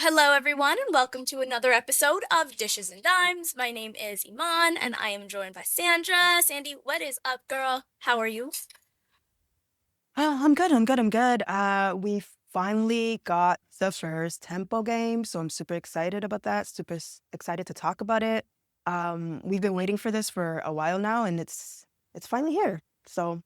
Hello everyone, and welcome to another episode of Dishes and Dimes. My name is Iman, and I am joined by Sandra. Sandie, what is up, girl? How are you? I'm good. I'm good. We finally got the first tempo game, so I'm super excited about that. Excited to talk about it. We've been waiting for this for a while now, and it's finally here. So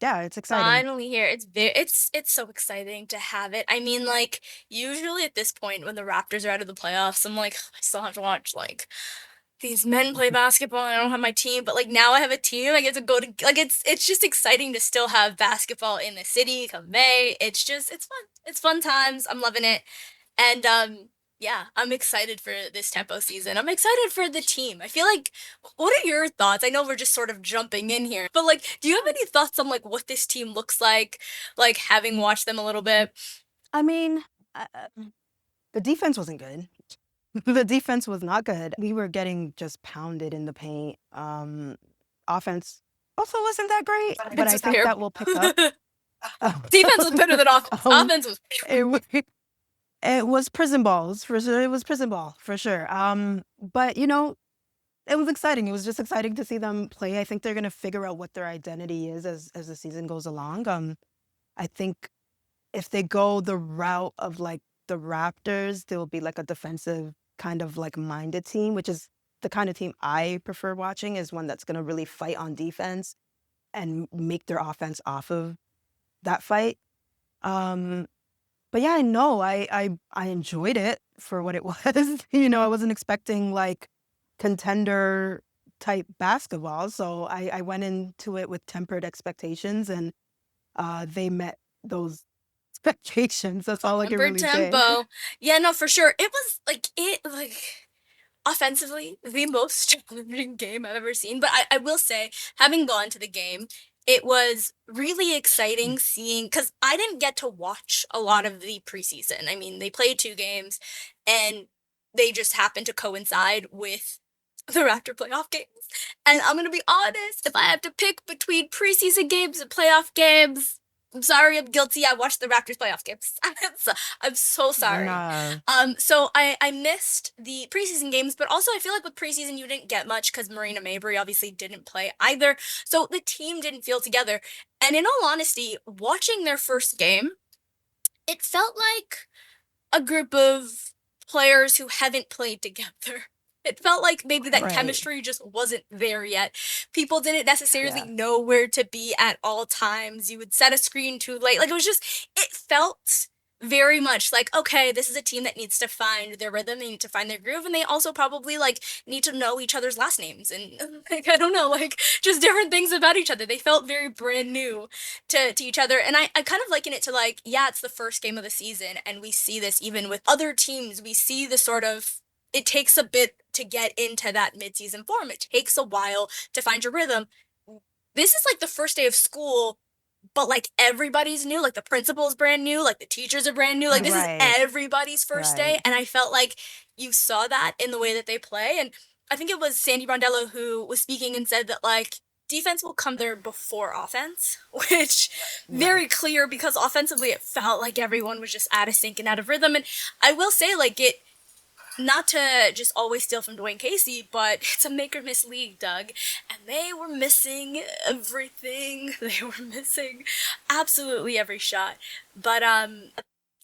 yeah, it's exciting. Finally here. It's so exciting to have it. I mean, like, usually at this point when the Raptors are out of the playoffs, I'm like, I still have to watch like these men play basketball and I don't have my team, but like now I have a team. I get to go to like it's just exciting to still have basketball in the city come May. It's fun. It's fun times. I'm loving it. And yeah, I'm excited for this tempo season. I'm excited for the team. I feel like what are your thoughts? I know we're just sort of jumping in here, but like do you have any thoughts on like what this team looks like having watched them a little bit? I mean, the defense wasn't good. The defense was not good. We were getting just pounded in the paint. Offense also wasn't that great, but It's I just think that terrible. will pick up. Defense was better than offense. um, Offense was it, wa- It was prison balls for sure. It was prison ball for sure. But it was exciting. It was just exciting to see them play. I think they're gonna figure out what their identity is as the season goes along. I think if they go the route of like the Raptors, they will be like a defensive kind of like minded team, which is the kind of team I prefer watching, is one that's gonna really fight on defense and make their offense off of that fight. Um, but yeah, I know. I enjoyed it for what it was. I wasn't expecting like contender type basketball. So I went into it with tempered expectations, and they met those expectations. That's all I can tempered really say. tempo. Yeah, no, for sure. It was like offensively the most challenging game I've ever seen. But I will say, having gone to the game, it was really exciting seeing because I didn't get to watch a lot of the preseason. I mean, they played two games and they just happened to coincide with the Raptor playoff games. And I'm gonna be honest, if I have to pick between preseason games and playoff games, I'm sorry, I'm guilty. I watched the Raptors playoff games. I'm so And sorry. So I missed the preseason games, but also I feel like with preseason you didn't get much because Marina Mabrey obviously didn't play either. So the team didn't feel together. And in all honesty, watching their first game, it felt like a group of players who haven't played together. It felt like maybe that right. chemistry just wasn't there yet. People didn't necessarily Yeah. know where to be at all times. You would set a screen too late. Like it felt very much like, okay, this is a team that needs to find their rhythm, they need to find their groove, and they also probably like need to know each other's last names and like I don't know, like just different things about each other. They felt very brand new to each other. And I kind of liken it to like, yeah, it's the first game of the season, and we see this even with other teams. We see the sort of it takes a bit to get into that midseason form. It takes a while to find your rhythm. This is like the first day of school, but like everybody's new, like the principal's brand new, like the teachers are brand new. Like this is Right. everybody's first day. Right. And I felt like you saw that in the way that they play. And I think it was Sandy Brondello who was speaking and said that like defense will come there before offense, which Right. very clear because offensively it felt like everyone was just out of sync and out of rhythm. And I will say like it not to just always steal from Dwayne Casey, but it's a make or miss league, Doug. And they were missing everything. They were missing absolutely every shot. But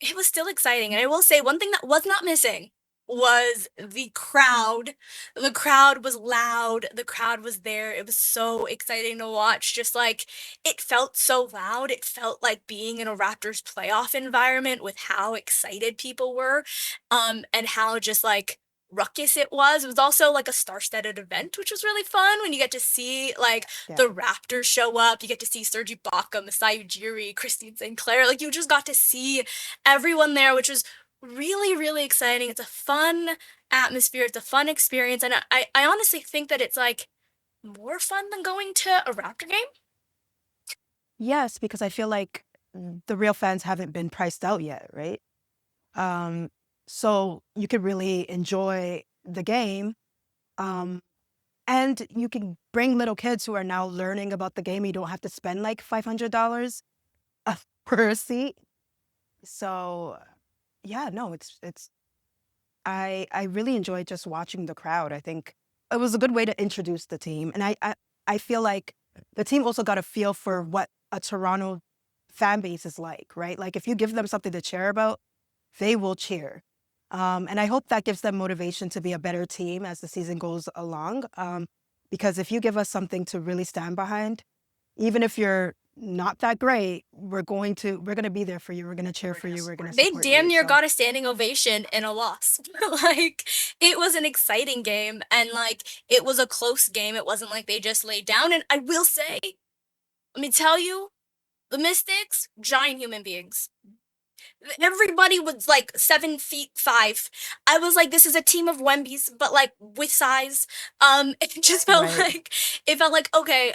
it was still exciting. And I will say one thing that was not missing was the crowd. The crowd was loud. The crowd was there. It was so exciting to watch. Just like it felt so loud. It felt like being in a Raptors playoff environment with how excited people were and how just like ruckus it was. It was also like a star-studded event, which was really fun when you get to see like Yeah. the Raptors show up. You get to see Serge Ibaka, Masai Ujiri, Christine St. Clair. Like you just got to see everyone there, which was really, really exciting. It's a fun atmosphere. It's a fun experience, and I honestly think that it's like more fun than going to a Raptor game. Yes, because I feel like the real fans haven't been priced out yet, right? Um, so you could really enjoy the game. Um, and you can bring little kids who are now learning about the game. You don't have to spend like $500 per seat. So yeah, no, it's I really enjoyed just watching the crowd. I think it was a good way to introduce the team. And I feel like the team also got a feel for what a Toronto fan base is like, right? Like if you give them something to cheer about, they will cheer. And I hope that gives them motivation to be a better team as the season goes along. Because if you give us something to really stand behind, even if you're not that great, we're gonna be there for you. We're gonna cheer for you. We're gonna They support damn you. near So got a standing ovation in a loss. Like, it was an exciting game, and like, it was a close game. It wasn't like they just laid down. And I will say, let me tell you, the Mystics, giant human beings. Everybody was like 7'5". I was like, this is a team of Wembys, but like with size. It just felt right, like it felt like okay.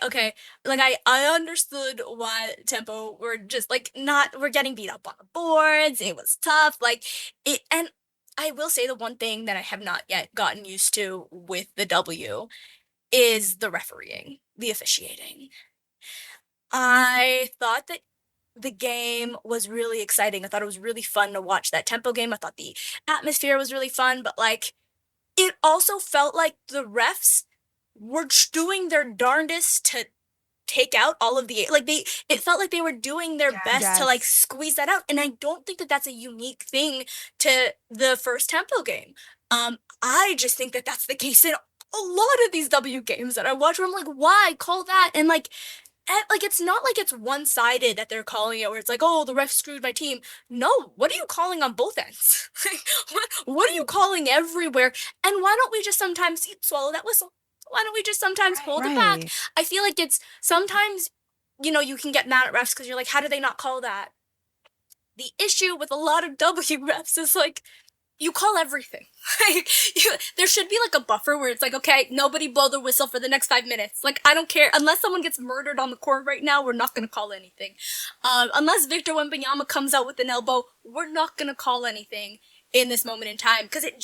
Like I understood why Tempo were just like not we're getting beat up on the boards. It was tough. Like it and I will say the one thing that I have not yet gotten used to with the W is the refereeing, the officiating. I thought that the game was really exciting. I thought it was really fun to watch that tempo game. I thought the atmosphere was really fun, but like it also felt like the refs were doing their darndest to take out all of the like they it felt like they were doing their best to like yes, squeeze that out, and I don't think that that's a unique thing to the first tempo game. I just think that that's the case in a lot of these W games that I watch where I'm like, why call that? And like it's not like it's one-sided that they're calling it where it's like, oh, the ref screwed my team. No, what are you calling on both ends? Like, what are you calling everywhere? And why don't we just sometimes swallow that whistle? Why don't we just sometimes hold it back? right. I feel like it's sometimes, you can get mad at refs because you're like, how do they not call that? The issue with a lot of W refs is like, you call everything. Like, there should be like a buffer where it's like, okay, nobody blow the whistle for the next 5 minutes. Like, I don't care. Unless someone gets murdered on the court right now, we're not going to call anything. Unless Victor Wembanyama comes out with an elbow, we're not going to call anything in this moment in time because it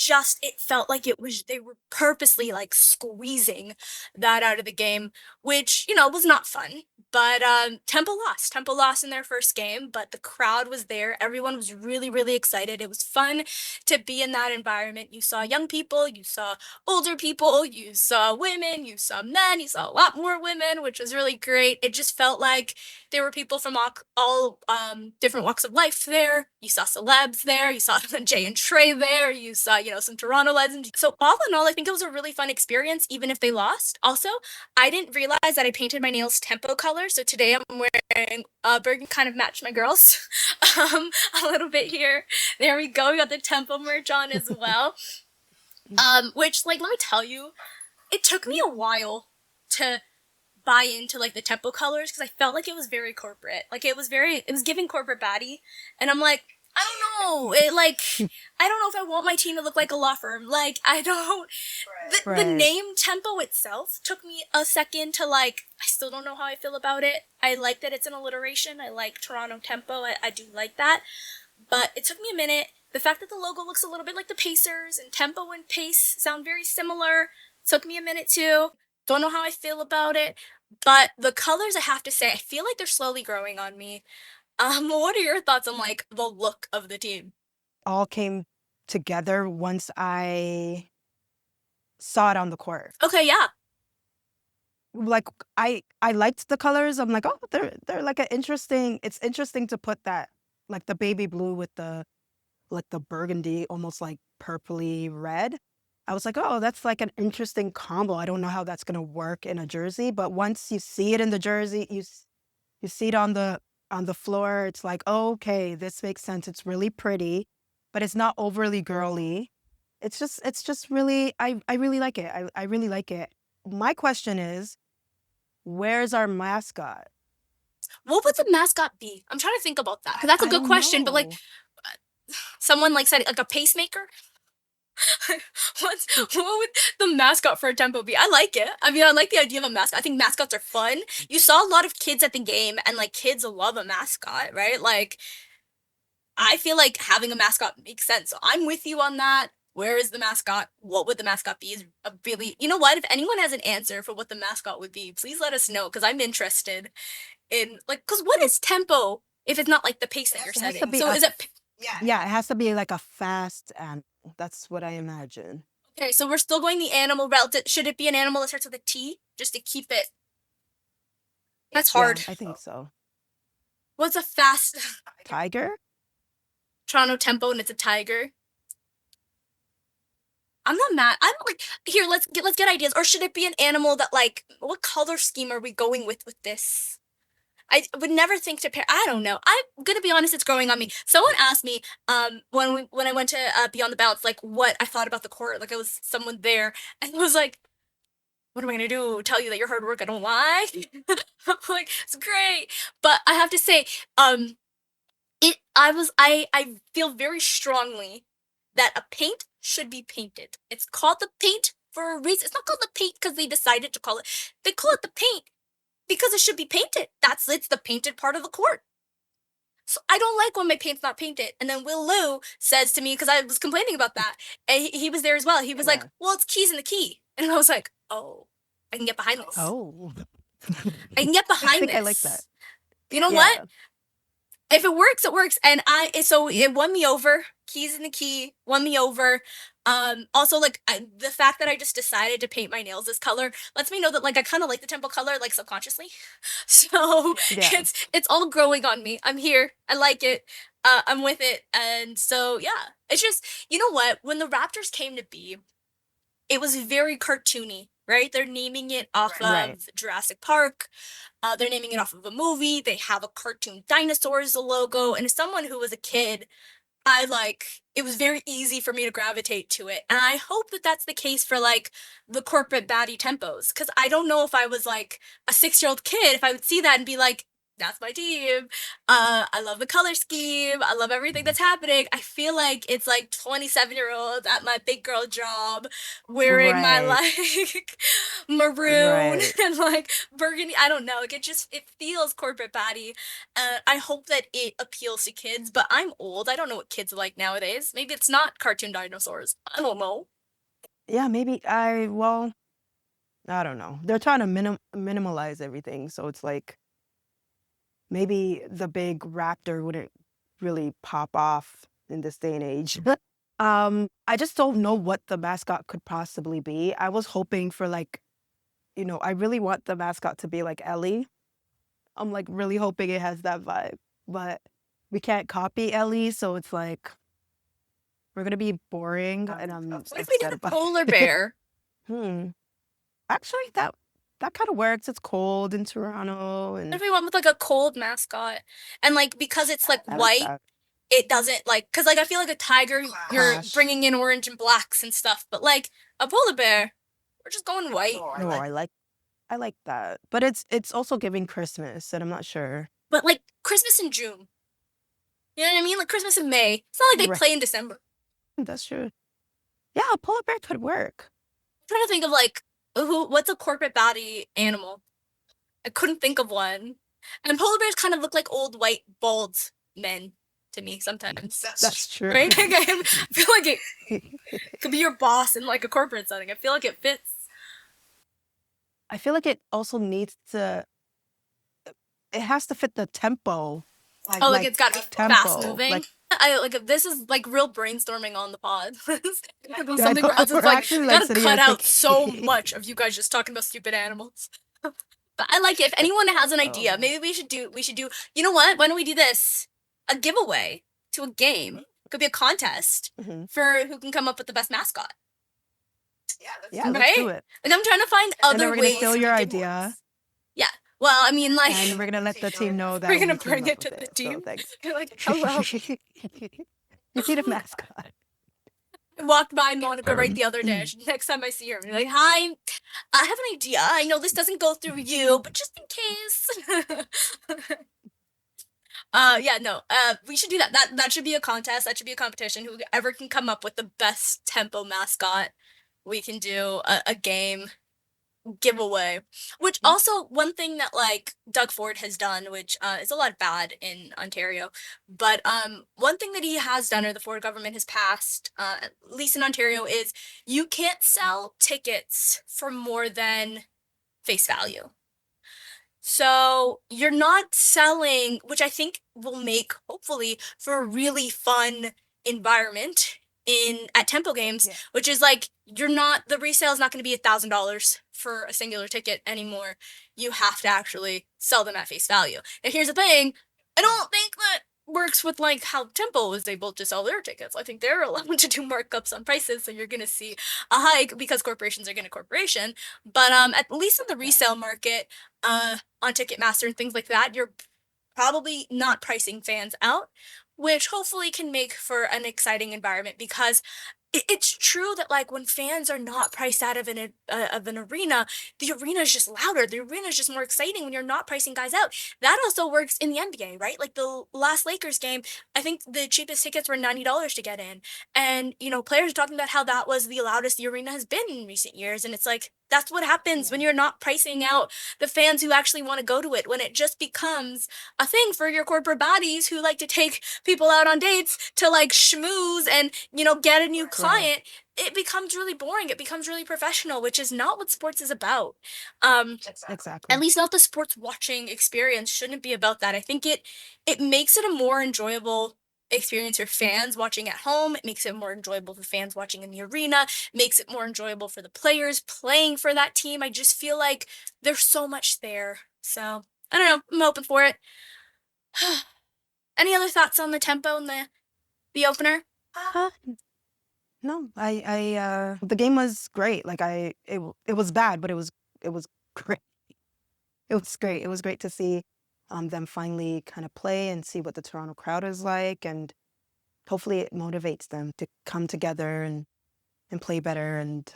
felt like they were purposely like squeezing that out of the game, which was not fun. But Temple lost in their first game, but the crowd was there. Everyone was really, really excited. It was fun to be in that environment. You saw young people, you saw older people, you saw women, you saw men, you saw a lot more women, which was really great. It just felt like there were people from all different walks of life there. You saw celebs there. You saw Jay and Trey there. You saw, some Toronto legends. So all in all, I think it was a really fun experience, even if they lost. Also, I didn't realize that I painted my nails tempo color. So today I'm wearing burgundy, kind of match my girls a little bit here. There we go. We got the tempo merch on as well. Which, like, let me tell you, it took me a while to buy into like the tempo colors because I felt like it was very corporate. Like it was giving corporate baddie, and I'm like, I don't know. I don't know if I want my team to look like a law firm. Like I don't. The Right. name tempo itself took me a second to like. I still don't know how I feel about it. I like that it's an alliteration. I like Toronto tempo. I do like that, but it took me a minute. The fact that the logo looks a little bit like the Pacers and tempo and pace sound very similar took me a minute too. Don't know how I feel about it. But the colors, I have to say, I feel like they're slowly growing on me. What are your thoughts on like the look of the team? All came together once I saw it on the court. Okay, yeah. Like I liked the colors. I'm like, oh, they're like an interesting. It's interesting to put that like the baby blue with the like the burgundy, almost like purpley red. I was like, oh, that's like an interesting combo. I don't know how that's gonna work in a jersey, but once you see it in the jersey, you see it on the floor. It's like, oh, okay, this makes sense. It's really pretty, but it's not overly girly. It's just really I really like it. I really like it. My question is, where's our mascot? What would the mascot be? I'm trying to think about that because that's a I good don't question. But like know. someone like said, like a pacemaker. What would the mascot for a tempo be? I like it. I mean, I like the idea of a mascot. I think mascots are fun. You saw a lot of kids at the game, and like kids love a mascot, right? Like I feel like having a mascot makes sense. So I'm with you on that. Where is the mascot? What would the mascot be? Is a really, you know what? If anyone has an answer for what the mascot would be, please let us know because I'm interested in like, because what is tempo if it's not like the pace that you're It has to setting? be So a is it? Yeah, it has to be like a fast animal. That's what I imagine. Okay, so we're still going the animal route. Should it be an animal that starts with a T, just to keep it? That's Yeah, hard. I think so. What's a fast Tiger? Toronto tempo and it's a tiger? I'm not mad. I'm like, here, let's get ideas. Or should it be an animal that, like, what color scheme are we going with this? I would never think to pair. I don't know. I'm gonna be honest. It's growing on me. Someone asked me, when I went to Beyond the Bounce, like, what I thought about the court. Like, I was someone there, and it was like, what am I gonna do? Tell you that your hard work I don't like? I'm like, it's great, but I have to say, I feel very strongly that a paint should be painted. It's called the paint for a reason. It's not called the paint because they decided to call it. They call it the paint because it should be painted. It's the painted part of the court. So I don't like when my paint's not painted. And then Will Liu says to me, because I was complaining about that, and he was there as well. He was like, Yeah. well, it's keys in the key. And I was like, oh, I can get behind this. Oh. I can get I behind think this. I like that. You know Yeah. what? If it works, it works. And so it won me over. Keys in the key won me over. Also, like, the fact that I just decided to paint my nails this color lets me know that, like, I kind of like the tempo color, like, subconsciously. So Yeah. it's all growing on me. I'm here. I like it. I'm with it. And so, yeah, it's just, you know what? When the Raptors came to be, it was very cartoony, right? They're naming it off of Right. Jurassic Park. They're naming it off of a movie. They have a cartoon dinosaur as a logo. And as someone who was a kid, it was very easy for me to gravitate to it. And I hope that that's the case for, like, the corporate baddie tempos. Because I don't know if I was, like, a 6-year-old kid, if I would see that and be like, that's my team. I love the color scheme. I love everything that's happening. I feel like it's like 27-year-olds at my big girl job wearing my, Right. like, maroon Right. and, like, burgundy. I don't know. Like, it feels corporate baddie. I hope that it appeals to kids, but I'm old. I don't know what kids are like nowadays. Maybe it's not cartoon dinosaurs. I don't know. Yeah, maybe well, I don't know. They're trying to minimalize everything, so it's like maybe the big raptor wouldn't really pop off in this day and age. I just don't know what the mascot could possibly be. I was hoping for, like, I really want the mascot to be like Ellie. I'm like really hoping it has that vibe, but we can't copy Ellie, so it's like we're gonna be boring, and I'm What if we upset did a about polar it. bear? Actually, that kind of works. It's cold in Toronto, What and if we went with, like, a cold mascot? And, like, because it's, like, I like white, that. it doesn't, like, because, like, I feel like a tiger, you're Clash. bringing in orange and blacks and stuff, but, like, a polar bear, we're just going white. No, I like that, but it's also giving Christmas, and I'm not sure. But, like, Christmas in June. You know what I mean? Like, Christmas in May. It's not like they Right. play in December. That's true. Yeah, a polar bear could work. I'm trying to think of, like, what's a corporate baddie animal? I couldn't think of one. And polar bears kind of look like old white bald men to me sometimes. That's true. Right? Like, I feel like it could be your boss in, like, a corporate setting. I feel like it fits. I feel like it also needs to. It has to fit the tempo. Oh, like, it's gotta be fast tempo, moving. like. This is, like, real brainstorming on the pod. I Something know, where it's we're like, actually, like, gotta sitting cut here out so thinking. much of you guys just talking about stupid animals. But I like it. If anyone has an idea, Oh. maybe we should do, you know what? Why don't we do this? A giveaway to a game. It could be a contest Mhm. for who can come up with the best mascot. Yeah, let's do Right? it. Like, I'm trying to find And then other we're gonna ways steal to your make it more. idea, Yeah. Well, I mean, like, and we're gonna let the team know that we're gonna we came bring up it to with the it. team. So thanks. You're like, hello. You need a mascot. I walked by Monica right the other day. Next time I see her, I'm like, hi, I have an idea. I know this doesn't go through you, but just in case. Yeah, no. We should do that. That should be a contest. That should be a competition. Whoever can come up with the best tempo mascot, we can do a game giveaway. Which also, one thing that, like, Doug Ford has done, which is a lot bad in Ontario, but one thing that he has done, or the Ford government has passed, at least in Ontario, is you can't sell tickets for more than face value. So you're not selling, which I think will make, hopefully, for a really fun environment at Tempo Games, Yeah. which is like the resale is not going to be $1,000 for a singular ticket anymore. You have to actually sell them at face value. And here's the thing, I don't think that works with like how Tempo is able to sell their tickets. I think they're allowed to do markups on prices, so you're gonna see a hike because corporations are gonna corporation. But at least in the resale market, on Ticketmaster and things like that, you're probably not pricing fans out, which hopefully can make for an exciting environment because it's true that like when fans are not priced out of an arena, the arena is just louder. The arena is just more exciting when you're not pricing guys out. That also works in the NBA, right? Like the last Lakers game, I think the cheapest tickets were $90 to get in, and players are talking about how that was the loudest the arena has been in recent years, and it's like that's what happens when you're not pricing out the fans who actually want to go to it. When it just becomes a thing for your corporate baddies who like to take people out on dates to like schmooze and get a new client, it becomes really boring. It becomes really professional, which is not what sports is about. Exactly. At least not the sports watching experience shouldn't be about that. I think it makes it a more enjoyable experience for fans watching at home. It makes it more enjoyable for fans watching in the arena. Makes it more enjoyable for the players playing for that team. I just feel like there's so much there. So I don't know. I'm hoping for it. Any other thoughts on the tempo and the opener? Uh, no, the game was great. Like it was bad, but it was great. It was great. It was great to see them finally kind of play and see what the Toronto crowd is like, and hopefully it motivates them to come together and play better. And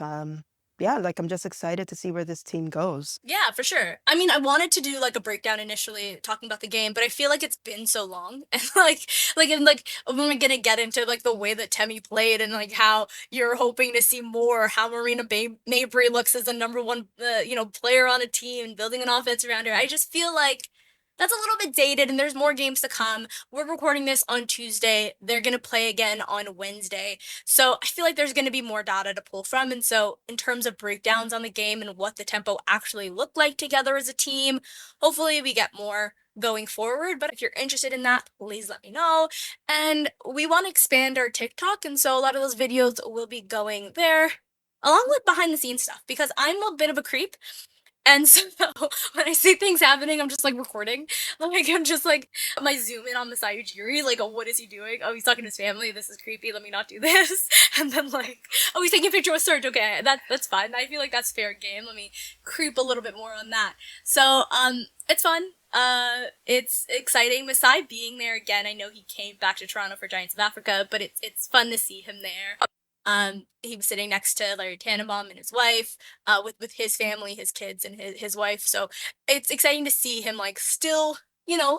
yeah, like I'm just excited to see where this team goes. Yeah, for sure. I mean, I wanted to do like a breakdown initially talking about the game, but I feel like it's been so long, and and when we're gonna get into like the way that Temi played and like how you're hoping to see more, how Marina Mabry looks as the number one, player on a team and building an offense around her. I just feel like that's a little bit dated, and there's more games to come. We're recording this on Tuesday. They're gonna play again on Wednesday. So I feel like there's going to be more data to pull from. And so, in terms of breakdowns on the game and what the tempo actually looked like together as a team, hopefully we get more going forward. But if you're interested in that, please let me know. And we want to expand our TikTok. And so, a lot of those videos will be going there along with behind the scenes stuff because I'm a bit of a creep. And so when I see things happening, I'm just like recording. Like I'm just like my zoom in on Masai Ujiri, like, oh, what is he doing? Oh, he's talking to his family. This is creepy. Let me not do this. And then like, oh, he's taking a picture with Serge. Okay, that's fine. I feel like that's fair game. Let me creep a little bit more on that. So it's fun. It's exciting. Masai being there again. I know he came back to Toronto for Giants of Africa, but it's fun to see him there. He was sitting next to Larry Tannenbaum and his wife, with his family, his kids, and his wife. So it's exciting to see him like still,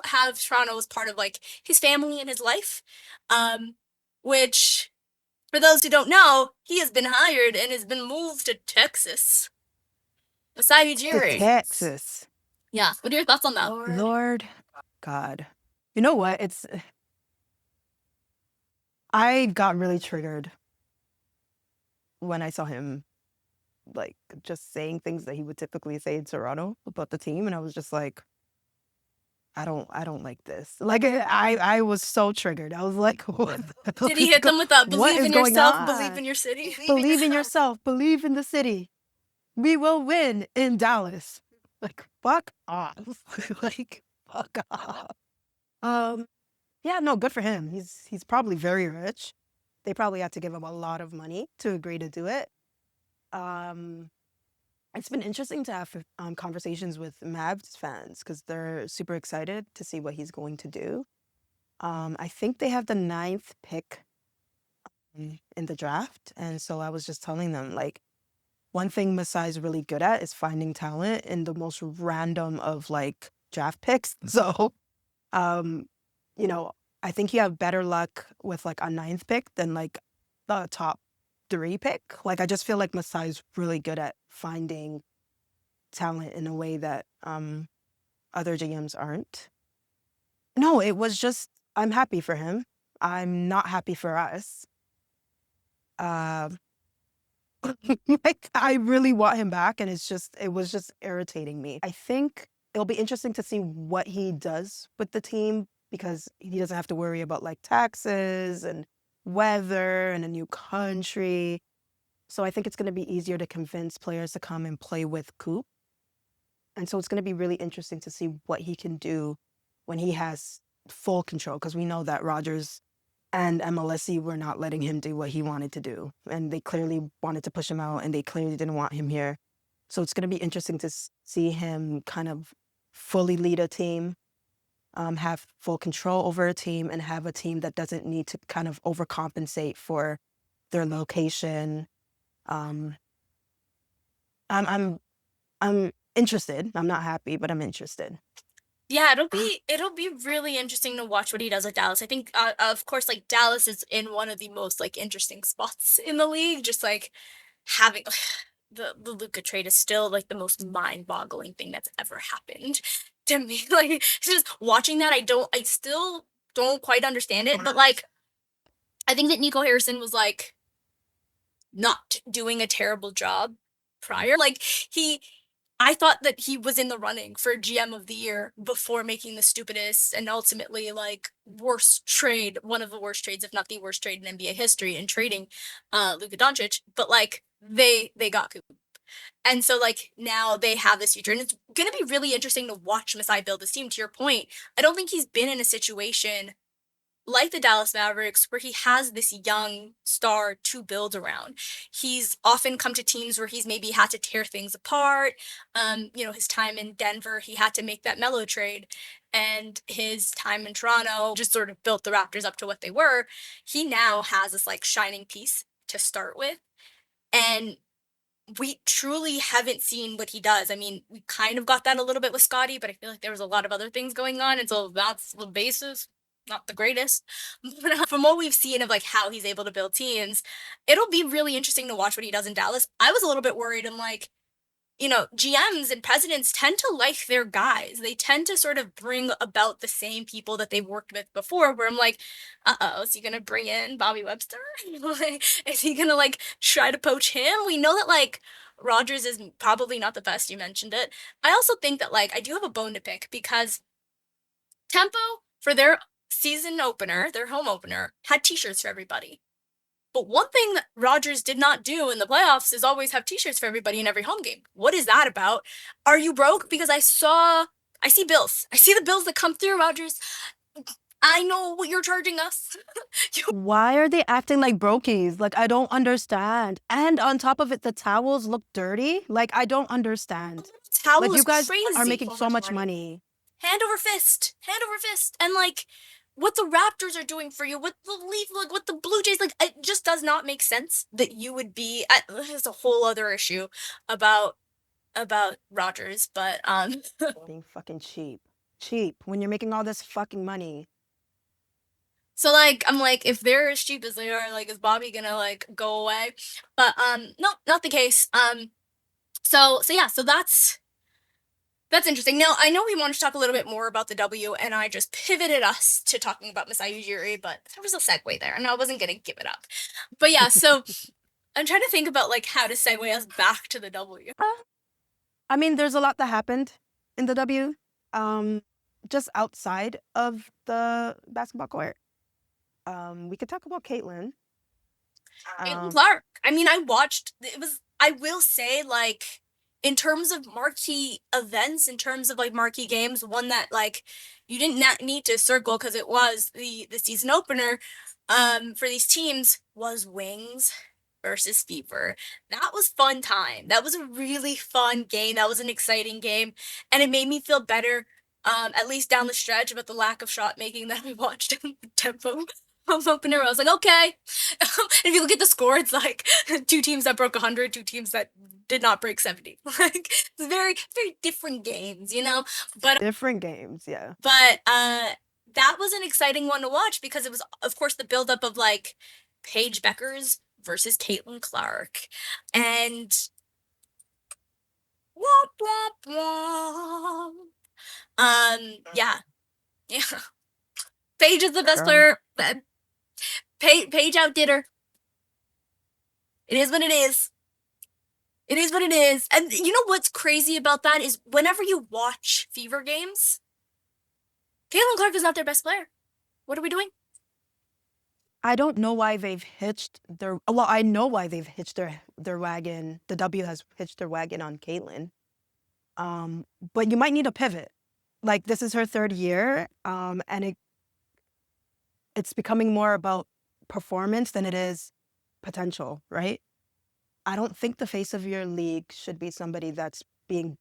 have Toronto as part of like his family and his life. Which, for those who don't know, he has been hired and has been moved to Texas. Masai To Ujiri. Texas. Yeah. What are your thoughts on that? Lord God. You know what? I got really triggered when I saw him like just saying things that he would typically say in Toronto about the team, and I was just like, I don't like this. Like I was so triggered. I was like, what Did he hit them with a what believe is in going yourself, believe on? in your city? Believe in yourself, believe in the city. We will win in Dallas. Like, fuck off. Like, fuck off. Yeah, no, good for him. He's probably very rich. They probably had to give him a lot of money to agree to do it. Um, it's been interesting to have conversations with Mavs fans because they're super excited to see what he's going to do. I think they have the ninth pick in the draft, and so I was just telling them like one thing Masai's really good at is finding talent in the most random of like draft picks. So, um, you know, I think you have better luck with like a ninth pick than like the top three pick. Like I just feel like Masai's really good at finding talent in a way that other GMs aren't. No, it was just I'm happy for him. I'm not happy for us. Um, like I really want him back, and it was just irritating me. I think it'll be interesting to see what he does with the team because he doesn't have to worry about like taxes and weather and a new country. So I think it's going to be easier to convince players to come and play with Coop. And so it's going to be really interesting to see what he can do when he has full control because we know that Rodgers and MLSE were not letting him do what he wanted to do. And they clearly wanted to push him out and they clearly didn't want him here. So it's going to be interesting to see him kind of fully lead a team, have full control over a team, and have a team that doesn't need to kind of overcompensate for their location. Um, I'm interested. I'm not happy, but I'm interested. Yeah, it'll be really interesting to watch what he does with Dallas. I think, of course, like Dallas is in one of the most like interesting spots in the league. Just like having the Luka trade is still like the most mind-boggling thing that's ever happened to me. Like just watching that, I still don't quite understand it. But like, I think that Nico Harrison was like not doing a terrible job prior. Like I thought that he was in the running for GM of the year before making the stupidest and ultimately like worst trade, one of the worst trades, if not the worst trade in NBA history, in trading Luka Doncic. But like they got Coop. And so like now they have this future. And it's gonna be really interesting to watch Masai build this team. To your point, I don't think he's been in a situation like the Dallas Mavericks, where he has this young star to build around. He's often come to teams where he's maybe had to tear things apart. His time in Denver, he had to make that Melo trade. And his time in Toronto just sort of built the Raptors up to what they were. He now has this like shining piece to start with. And we truly haven't seen what he does. I mean, we kind of got that a little bit with Scotty, but I feel like there was a lot of other things going on. And so that's the basis. Not the greatest. But from what we've seen of like how he's able to build teams, it'll be really interesting to watch what he does in Dallas. I was a little bit worried. I'm like, GMs and presidents tend to like their guys. They tend to sort of bring about the same people that they've worked with before, where I'm like, is he gonna bring in Bobby Webster? Like, is he gonna like try to poach him? We know that like Rodgers is probably not the best, you mentioned it. I also think that like I do have a bone to pick because Tempo for their season opener, their home opener, had t-shirts for everybody. But one thing that Rodgers did not do in the playoffs is always have t-shirts for everybody in every home game. What is that about? Are you broke? Because I see bills. I see the bills that come through, Rodgers. I know what you're charging us. Why are they acting like brokies? Like, I don't understand. And on top of it, the towels look dirty. Like, I don't understand. Towel Like, is you guys crazy. are making so much money. Hand over fist. Hand over fist. And like what the Raptors are doing for you, what the like what the Blue Jays, like it just does not make sense that you would be there's a whole other issue about Rodgers, but Being fucking cheap. Cheap when you're making all this fucking money. so like I'm like, if they're as cheap as they are, like is Bobby gonna like go away? But no, not the case. So yeah, so that's interesting. Now, I know we wanted to talk a little bit more about the W, and I just pivoted us to talking about Masai Ujiri, but there was a segue there, and I wasn't going to give it up. But yeah, so I'm trying to think about like how to segue us back to the W. I mean, there's a lot that happened in the W, just outside of the basketball court. We could talk about Caitlin. Caitlin Clark. I mean, I will say, like, in terms of marquee events, in terms of like marquee games, one that like you didn't need to circle because it was the season opener for these teams was Wings versus Fever. That was fun time. That was a really fun game. That was an exciting game, and it made me feel better. At least down the stretch about the lack of shot making that we watched in the Tempo home opener. I was like, okay. If you look at the score, it's like two teams that broke 100, two teams that did not break 70. Like it's very, very different games, But Different games, yeah. But that was an exciting one to watch because it was, of course, the buildup of like Paige Bueckers versus Caitlin Clark, and womp womp womp. Yeah. Paige is the best player. Paige outdid her. It is what it is. It is what it is. And you know what's crazy about that is whenever you watch Fever games, Caitlin Clark is not their best player. What are we doing? I don't know why they've hitched their. Well, I know why they've hitched their wagon. The W has hitched their wagon on Caitlin. But you might need a pivot. Like this is her third year, and it's becoming more about performance than it is potential, right? I don't think the face of your league should be somebody that's being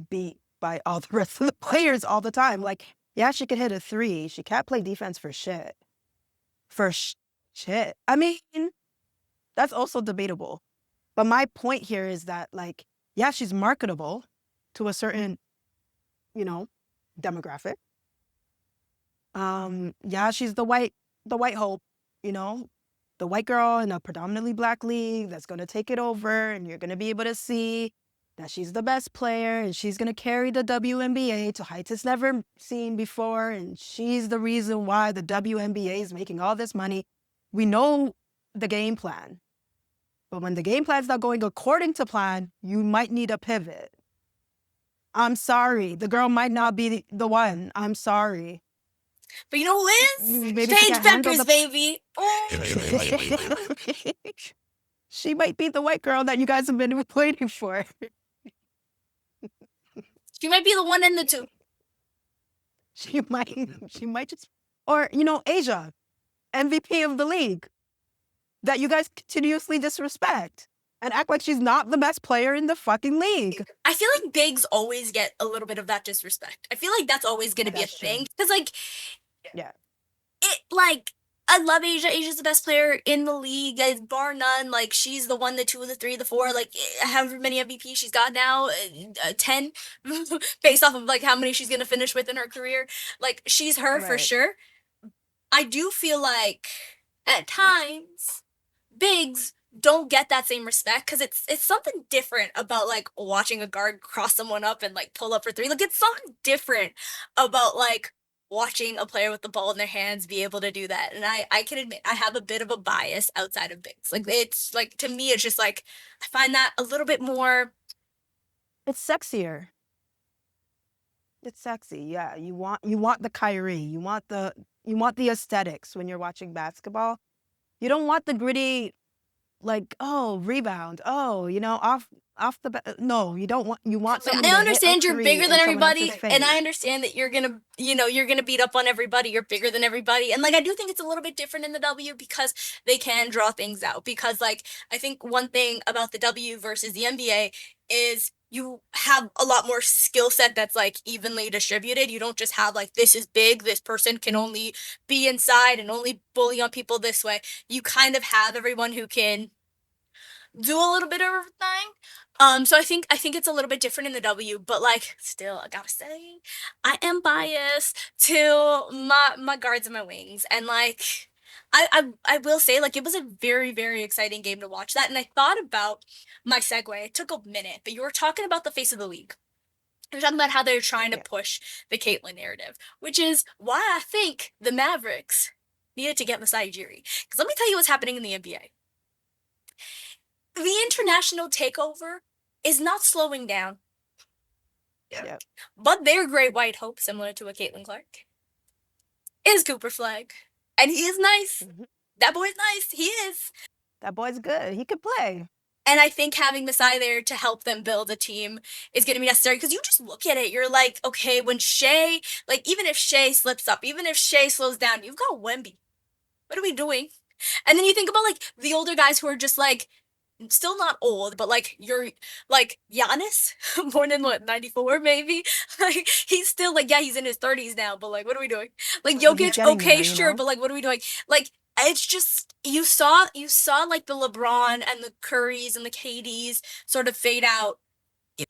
beat by all the rest of the players all the time. Like, yeah, she could hit a three. She can't play defense for shit. Shit. I mean, that's also debatable. But my point here is that, like, yeah, she's marketable to a certain, demographic. Yeah, she's the white hope, you know, the white girl in a predominantly black league that's going to take it over, and you're going to be able to see that she's the best player and she's going to carry the WNBA to heights it's never seen before, and she's the reason why the WNBA is making all this money. We know the game plan. But when the game plan's not going according to plan, you might need a pivot. I'm sorry. The girl might not be the one. I'm sorry. But you know who is? Maybe Paige Bueckers, baby. She might be the white girl that you guys have been waiting for. She might be the one and the two. She might just, or, Asia, MVP of the league, that you guys continuously disrespect and act like she's not the best player in the fucking league. I feel like bigs always get a little bit of that disrespect. I feel like that's always going to be a thing. Because, yeah. I love Asia. Asia's the best player in the league, bar none. Like, she's the one, the two, the three, the four. Like, however many MVPs she's got now, 10, based off of, like, how many she's going to finish with in her career. Like, she's her for sure. I do feel like, at times, bigs don't get that same respect because it's something different about like watching a guard cross someone up and like pull up for three. Like it's something different about like watching a player with the ball in their hands be able to do that. And I can admit I have a bit of a bias outside of bigs. Like it's like to me it's just like I find that a little bit more. It's sexier. It's sexy, yeah. You want the Kyrie. You want the aesthetics when you're watching basketball. You don't want the gritty, like, oh, rebound. Oh, off the no, you don't want. You want something. I understand you're bigger than everybody, and I understand that you're gonna beat up on everybody. You're bigger than everybody, and like I do think it's a little bit different in the W because they can draw things out. Because like I think one thing about the W versus the NBA is you have a lot more skill set that's like evenly distributed. You don't just have like this is big, this person can only be inside and only bully on people this way. You kind of have everyone who can do a little bit of everything. So I think it's a little bit different in the W, but like still I gotta say I am biased to my guards and my wings. And like I will say like it was a very, very exciting game to watch that. And I thought about my segue. It took a minute, but you were talking about the face of the league. You're talking about how they're trying to push the Caitlyn narrative, which is why I think the Mavericks needed to get Masai Ujiri. Because let me tell you what's happening in the NBA. The international takeover is not slowing down. Yeah. But their great white hope, similar to a Caitlin Clark, is Cooper Flagg. And he is nice. Mm-hmm. That boy's nice. He is. That boy's good. He could play. And I think having Masai there to help them build a team is going to be necessary because you just look at it. You're like, okay, when Shai, like even if Shai slips up, even if Shai slows down, you've got Wemby. What are we doing? And then you think about like the older guys who are just like, still not old, but like you're like Giannis, born in what 94 maybe. Like he's still like he's in his 30s now, but like what are we doing? Like Jokic, okay, there, sure, but like what are we doing? Like it's just you saw like the LeBron and the Currys and the KDs sort of fade out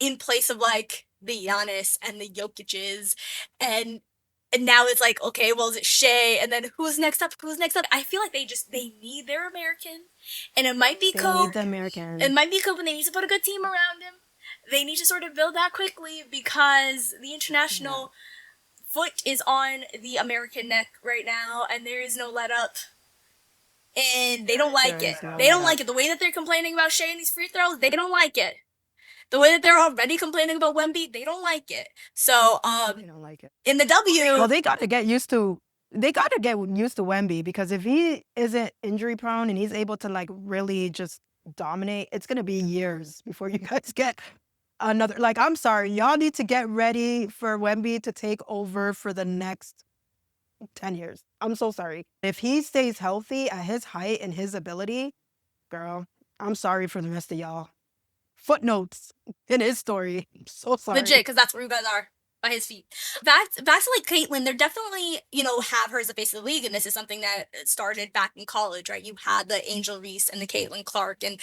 in place of like the Giannis and the Jokic's and now it's like, okay, well, is it Shai? And then who's next up? I feel like they need their American. And it might be cool. They need the American. It might be cool, but they need to put a good team around him. They need to sort of build that quickly because the international foot is on the American neck right now, and there is no let up. And they don't like it. They don't like it. The way that they're complaining about Shai and these free throws, they don't like it. The way that they're already complaining about Wemby, they don't like it. So, They don't like it. in the W, Well, they got to get used to. They got to get used to Wemby, because if he isn't injury prone and he's able to like really just dominate, it's gonna be years before you guys get another. Like, I'm sorry, y'all need to get ready for Wemby to take over for the next 10 years. I'm so sorry. If he stays healthy at his height and his ability, girl, I'm sorry for the rest of y'all. Footnotes in his story. I'm so sorry. legit, because that's where you guys are, by his feet. Back to like Caitlyn, they're definitely, have her as the face of the league, and this is something that started back in college, right? You had the Angel Reese and the Caitlyn Clark, and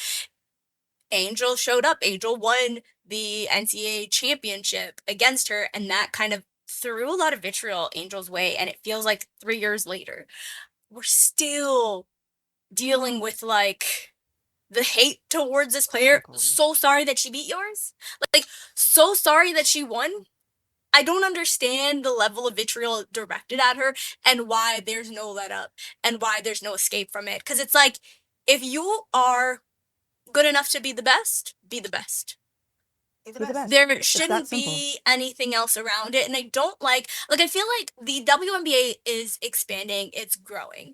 Angel showed up. Angel won the NCAA championship against her, and that kind of threw a lot of vitriol Angel's way, and it feels like 3 years later, we're still dealing with, like, the hate towards this player. So sorry that she beat yours. Like, so sorry that she won. I don't understand the level of vitriol directed at her and why there's no let up and why there's no escape from it. Because it's like, if you are good enough to be the best, be the best. Be the best. There shouldn't be anything else around it. And I don't like, I feel like the WNBA is expanding, it's growing.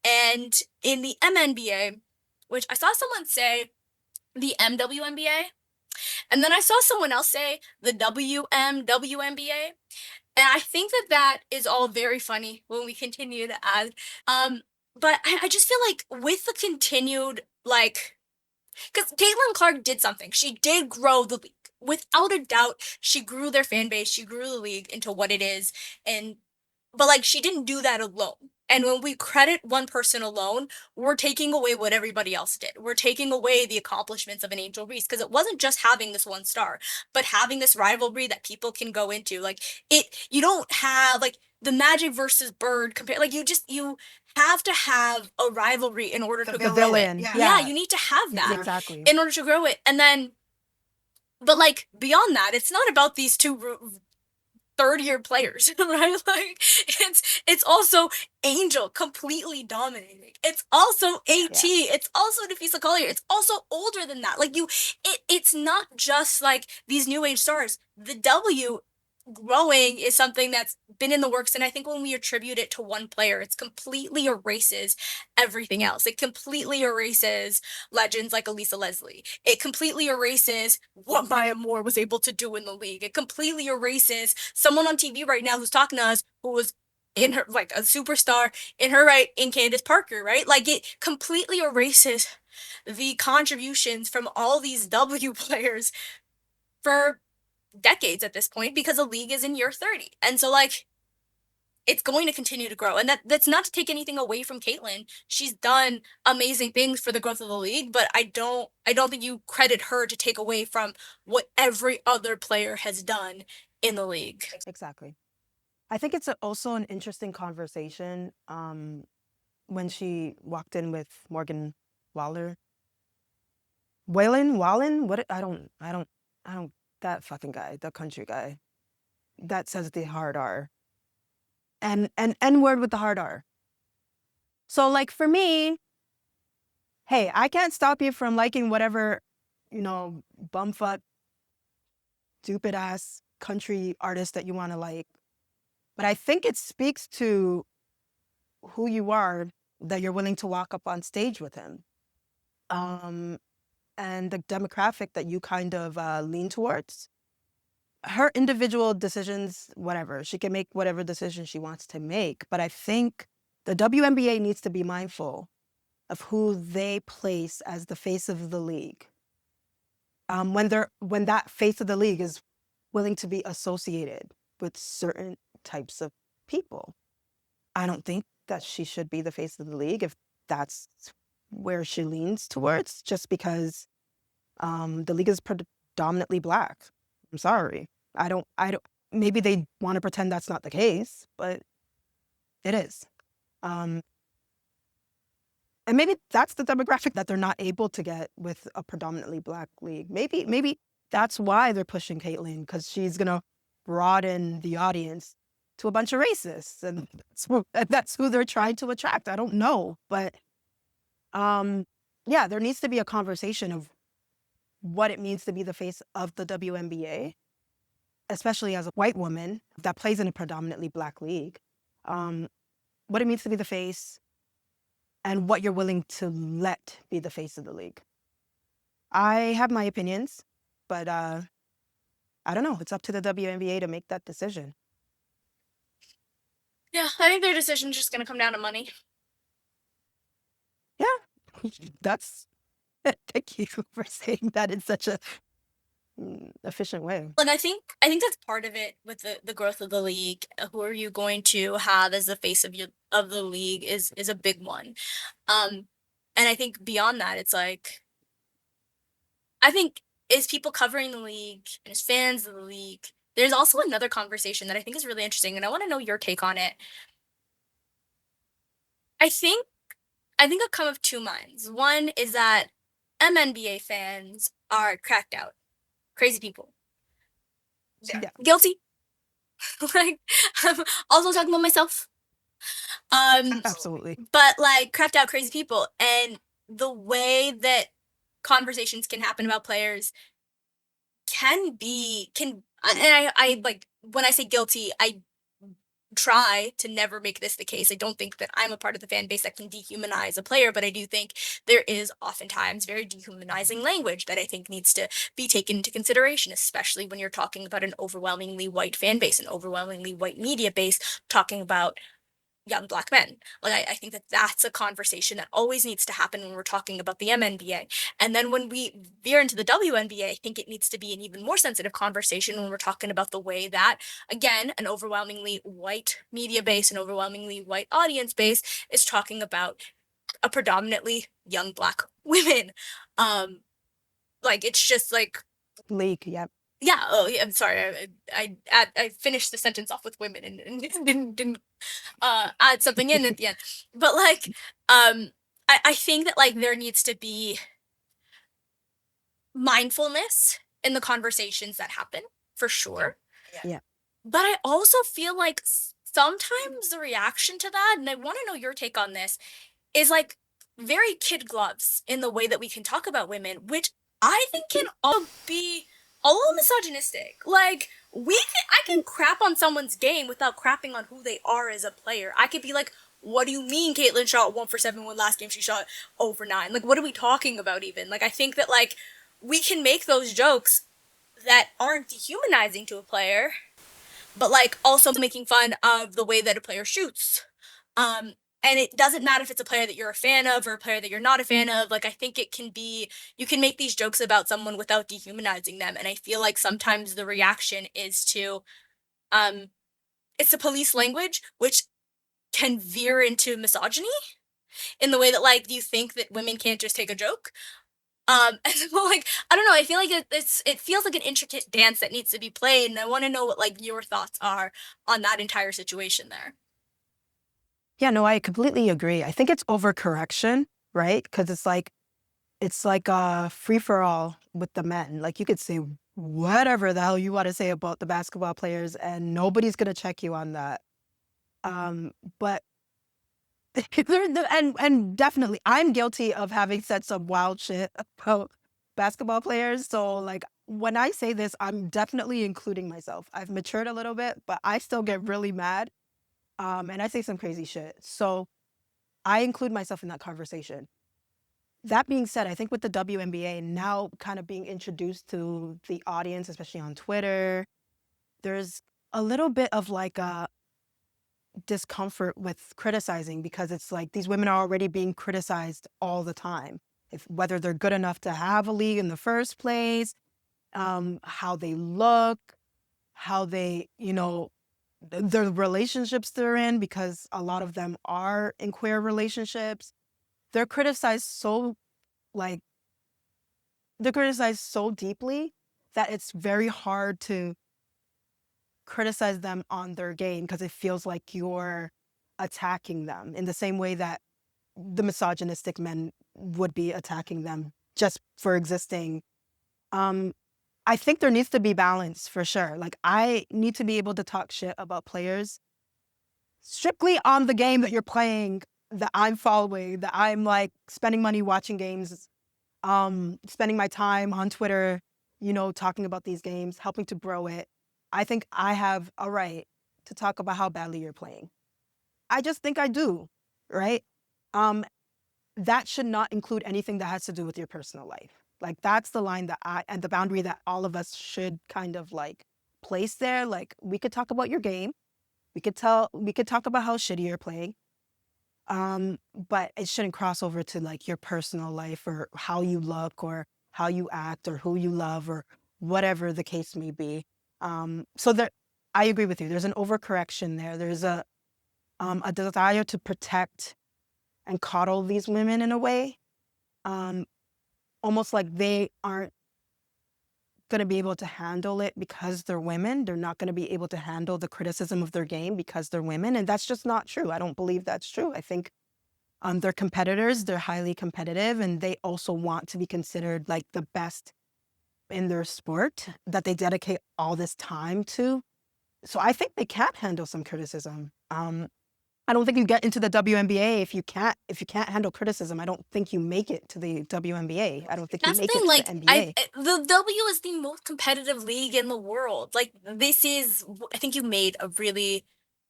And in the MNBA, which I saw someone say the MWNBA, and then I saw someone else say the WNBA. And I think that that is all very funny when we continue to add. But I just feel like with the continued, because Caitlyn Clark did something. She did grow the league. Without a doubt, she grew their fan base. She grew the league into what it is. But she didn't do that alone. And when we credit one person alone, we're taking away what everybody else did. We're taking away the accomplishments of an Angel Reese, because it wasn't just having this one star, but having this rivalry that people can go into. You don't have the Magic versus Bird compare. You have to have a rivalry in order to grow villain. it. Yeah. You need to have that Exactly. in order to grow it. And then, but beyond that, it's not about these two third-year players, right? It's also Angel completely dominating. It's also AT. Yeah. It's also Nafisa Collier. It's also older than that. It's not just these new age stars. The W growing is something that's been in the works, and I think when we attribute it to one player, it completely erases everything else. It completely erases legends like Elisa Leslie. It completely erases what Maya Moore was able to do in the league. It completely erases someone on TV right now who's talking to us who was in her a superstar in her right in Candace Parker, right? It completely erases the contributions from all these W players for decades at this point, because the league is in year 30. And so it's going to continue to grow. And that's not to take anything away from Caitlyn. She's done amazing things for the growth of the league, but I don't think you credit her to take away from what every other player has done in the league. Exactly. I think it's also an interesting conversation when she walked in with Morgan Wallen. What? I don't that fucking guy, the country guy that says the hard R and N-word with the hard R. So for me, hey, I can't stop you from liking whatever, bumfuck, stupid ass country artist that you want to like. But I think it speaks to who you are that you're willing to walk up on stage with him. And the demographic that you kind of lean towards. Her individual decisions, whatever. She can make whatever decision she wants to make. But I think the WNBA needs to be mindful of who they place as the face of the league. When that face of the league is willing to be associated with certain types of people. I don't think that she should be the face of the league if that's where she leans towards, just because the league is predominantly Black. I'm sorry. I don't, maybe they want to pretend that's not the case, but it is. And maybe that's the demographic that they're not able to get with a predominantly Black league. Maybe that's why they're pushing Caitlyn, because she's going to broaden the audience to a bunch of racists. And that's who they're trying to attract. I don't know. But yeah, there needs to be a conversation of what it means to be the face of the WNBA, especially as a white woman that plays in a predominantly Black league. What it means to be the face and what you're willing to let be the face of the league. I have my opinions, but I don't know. It's up to the WNBA to make that decision. Yeah, I think their decision's just gonna come down to money. Yeah, that's thank you for saying that in such a efficient way. And I think that's part of it with the growth of the league. Who are you going to have as the face of the league is a big one. And I think beyond that, it's like, I think as people covering the league and as fans of the league, there's also another conversation that I think is really interesting, and I want to know your take on it. I think I've come of two minds. One is that MNBA fans are cracked out, crazy people. Yeah. Guilty. Like, I'm also talking about myself. Absolutely. But like cracked out crazy people, and the way that conversations can happen about players can and I like, when I say guilty, I try to never make this the case. I don't think that I'm a part of the fan base that can dehumanize a player, but I do think there is oftentimes very dehumanizing language that I think needs to be taken into consideration, especially when you're talking about an overwhelmingly white fan base, an overwhelmingly white media base, talking about young Black men. Like, I think that that's a conversation that always needs to happen when we're talking about the MNBA. And then when we veer into the WNBA, I think it needs to be an even more sensitive conversation when we're talking about the way that, again, an overwhelmingly white media base, an overwhelmingly white audience base is talking about a predominantly young Black women. Like, it's just like, League, yep. yeah. Oh, yeah. I'm sorry. I finished the sentence off with women and didn't add something in at the end. But like, I think that like there needs to be mindfulness in the conversations that happen, for sure. Yeah. But I also feel like sometimes the reaction to that, and I want to know your take on this, is like very kid gloves in the way that we can talk about women, which I think can also be a little misogynistic. Like, I can crap on someone's game without crapping on who they are as a player. I could be like, what do you mean Caitlyn shot 1 for 7 when last game she shot 0 for 9? Like, what are we talking about even? Like, I think that, like, we can make those jokes that aren't dehumanizing to a player, but, like, also making fun of the way that a player shoots. And it doesn't matter if it's a player that you're a fan of or a player that you're not a fan of. Like, I think it can be, you can make these jokes about someone without dehumanizing them. And I feel like sometimes the reaction is to, it's the police language, which can veer into misogyny in the way that, like, you think that women can't just take a joke. And so, like, I don't know, I feel like it feels like an intricate dance that needs to be played. And I want to know what, like, your thoughts are on that entire situation there. Yeah, no, I completely agree. I think it's overcorrection, right? Because it's like a free for all with the men. Like, you could say whatever the hell you want to say about the basketball players, and nobody's gonna check you on that. But and definitely, I'm guilty of having said some wild shit about basketball players. So, like, when I say this, I'm definitely including myself. I've matured a little bit, but I still get really mad. And I say some crazy shit. So I include myself in that conversation. That being said, I think with the WNBA now kind of being introduced to the audience, especially on Twitter, there's a little bit of like a discomfort with criticizing, because it's like these women are already being criticized all the time. Whether they're good enough to have a league in the first place, how they look, how they, the relationships they're in, because a lot of them are in queer relationships. They're criticized so like they're criticized so deeply that it's very hard to criticize them on their game, because it feels like you're attacking them in the same way that the misogynistic men would be attacking them just for existing. I think there needs to be balance for sure. Like, I need to be able to talk shit about players strictly on the game that you're playing, that I'm following, that I'm like spending money watching games spending my time on Twitter, talking about these games, helping to grow it, I think I have a right to talk about how badly you're playing. I just think I do, right? Um, that should not include anything that has to do with your personal life. Like that's the line and the boundary that all of us should kind of like place there. Like we could talk about your game. We could talk about how shitty you're playing. But it shouldn't cross over to like your personal life or how you look or how you act or who you love or whatever the case may be. So there, I agree with you. There's an overcorrection there. There's a desire to protect and coddle these women in a way, almost like they aren't going to be able to handle it because they're women. They're not going to be able to handle the criticism of their game because they're women. And that's just not true. I don't believe that's true. I think they're competitors, they're highly competitive, and they also want to be considered like the best in their sport that they dedicate all this time to. So I think they can handle some criticism. I don't think you get into the WNBA if you can't handle criticism. I don't think you make it to the WNBA. I don't think That's you the make thing, it to like, the NBA. the W is the most competitive league in the world. Like, this is, I think you made a really,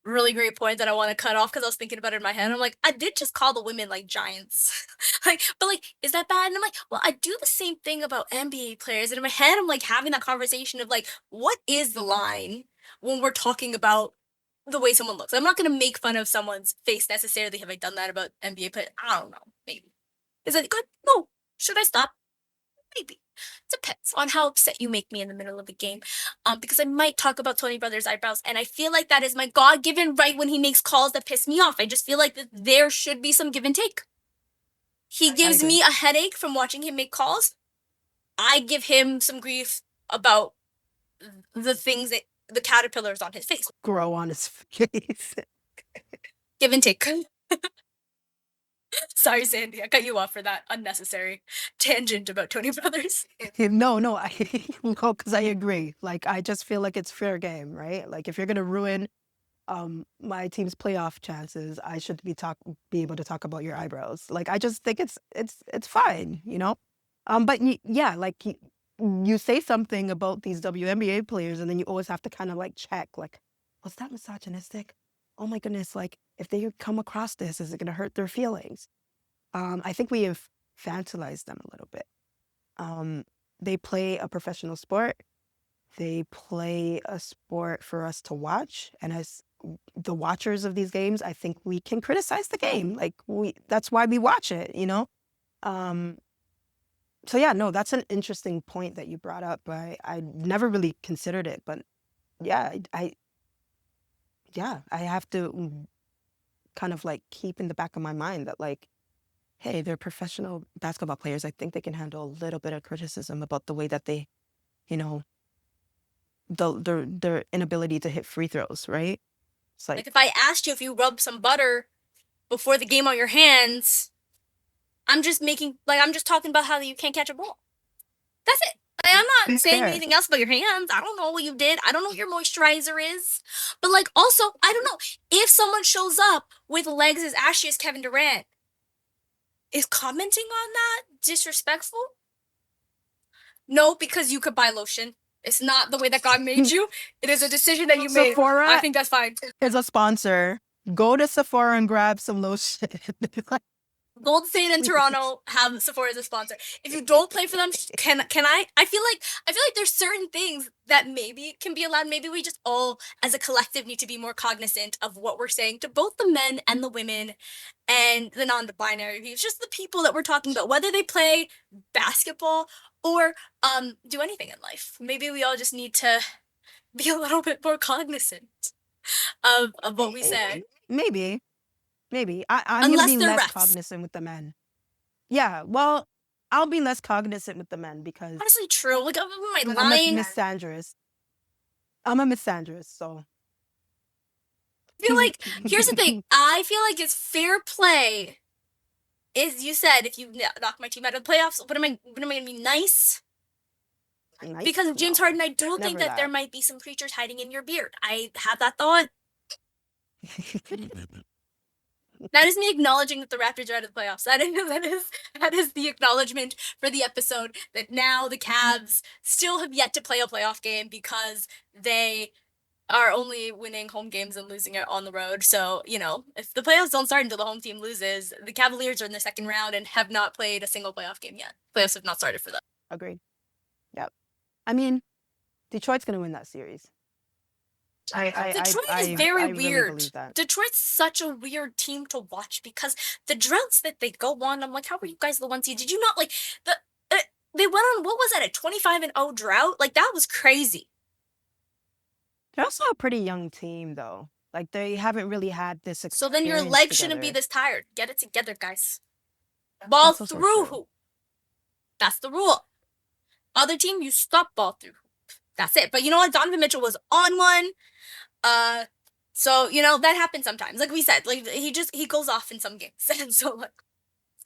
really great point that I want to cut off because I was thinking about it in my head. I'm like, I did just call the women like giants. Like, but like, is that bad? And I'm like, well, I do the same thing about NBA players. And in my head, I'm like having that conversation of like, what is the line when we're talking about the way someone looks? I'm not going to make fun of someone's face necessarily. Have I done that about NBA players? I don't know. Maybe. Is it good? No. Should I stop? Maybe. Depends on how upset you make me in the middle of a game. Because I might talk about Tony Brothers' eyebrows, and I feel like that is my God-given right when he makes calls that piss me off. I just feel like that there should be some give and take. He gives me a headache from watching him make calls. I give him some grief about the things that the caterpillars on his face. Grow on his face. Give and take. Sorry, Sandie, I cut you off for that unnecessary tangent about Tony Brothers. No, because I agree. Like I just feel like it's fair game, right? Like if you're gonna ruin my team's playoff chances, I should be able to talk about your eyebrows. Like I just think it's fine, you know. But yeah, like you say something about these WNBA players, and then you always have to kind of like check, like, was that misogynistic? Oh my goodness, like if they come across this, is it gonna hurt their feelings? I think we have infantilized them a little bit. They play a professional sport. They play a sport for us to watch, and as the watchers of these games, I think we can criticize the game. Like that's why we watch it, you know? Um, so yeah, no, that's an interesting point that you brought up. I never really considered it, but yeah, I have to kind of like keep in the back of my mind that like, hey, they're professional basketball players. I think they can handle a little bit of criticism about the way that they, you know, their inability to hit free throws, right? It's Like if I asked you if you rubbed some butter before the game on your hands, I'm just talking about how you can't catch a ball. That's it. Like, I'm not saying anything else about your hands. I don't know what you did. I don't know what your moisturizer is. But like also, I don't know. If someone shows up with legs as ashy as Kevin Durant, is commenting on that disrespectful? No, because you could buy lotion. It's not the way that God made you. It is a decision that you made. Sephora I think that's fine. is a sponsor. Go to Sephora and grab some lotion. Golden State and Toronto have Sephora as a sponsor. If you don't play for them, can I? I feel like there's certain things that maybe can be allowed. Maybe we just all, as a collective, need to be more cognizant of what we're saying to both the men and the women, and the non-binary views. Just the people that we're talking about, whether they play basketball or do anything in life. Maybe we all just need to be a little bit more cognizant of what we say. Maybe. I'm going to be less cognizant with the men. Yeah, well, I'll be less cognizant with the men because... Honestly, true. Like, am I lying? I'm a misandrist. I'm a misandrist, so... I feel like, here's the thing. I feel like it's fair play. Is you said, if you knock my team out of the playoffs, what am I going to be nice? Because of James Harden, I do think that there might be some creatures hiding in your beard. I have that thought. That is me acknowledging that the Raptors are out of the playoffs. That is the acknowledgement for the episode, that now the Cavs still have yet to play a playoff game because they are only winning home games and losing it on the road. So, if the playoffs don't start until the home team loses, the Cavaliers are in the second round and have not played a single playoff game yet. Playoffs have not started for them. Agreed. Yep. I mean, Detroit's going to win that series. Detroit is I very really weird. believe that. Detroit's such a weird team to watch because the droughts that they go on, I'm like, how were you guys the 1 seed? Did you not they went on, what was that, a 25-0 drought? Like, that was crazy. They're also a pretty young team, though. Like, they haven't really had this experience. So then your legs shouldn't be together. this tired. Get it together, guys. Ball That's also through true. hoop. That's the rule. Other team, you stop ball through hoop. That's it. But you know what? Donovan Mitchell was on one. So, that happens sometimes. Like we said, like he goes off in some games. And so, like,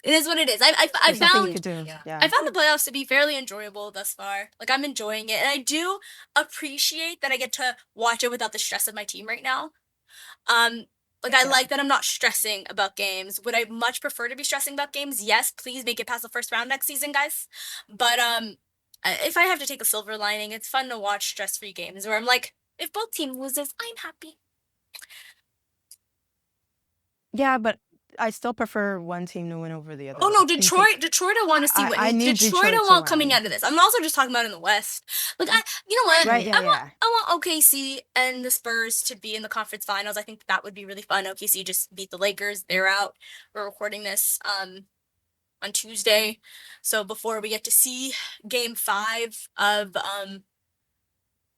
it is what it is. I There's nothing you found could do. Yeah. I found the playoffs to be fairly enjoyable thus far. Like, I'm enjoying it. And I do appreciate that I get to watch it without the stress of my team right now. Like, I like that I'm not stressing about games. Would I much prefer to be stressing about games? Yes, please make it past the first round next season, guys. But if I have to take a silver lining, it's fun to watch stress-free games where I'm like, if both teams loses, I'm happy. Yeah, but I still prefer one team to win over the other. Oh no, Detroit! I want to see what I need Detroit. I Detroit to want coming win. out of this. I'm also just talking about in the West. Like, you know what? Right, yeah, I want OKC and the Spurs to be in the conference finals. I think that would be really fun. OKC just beat the Lakers. They're out. We're recording this on Tuesday, so before we get to see Game 5 of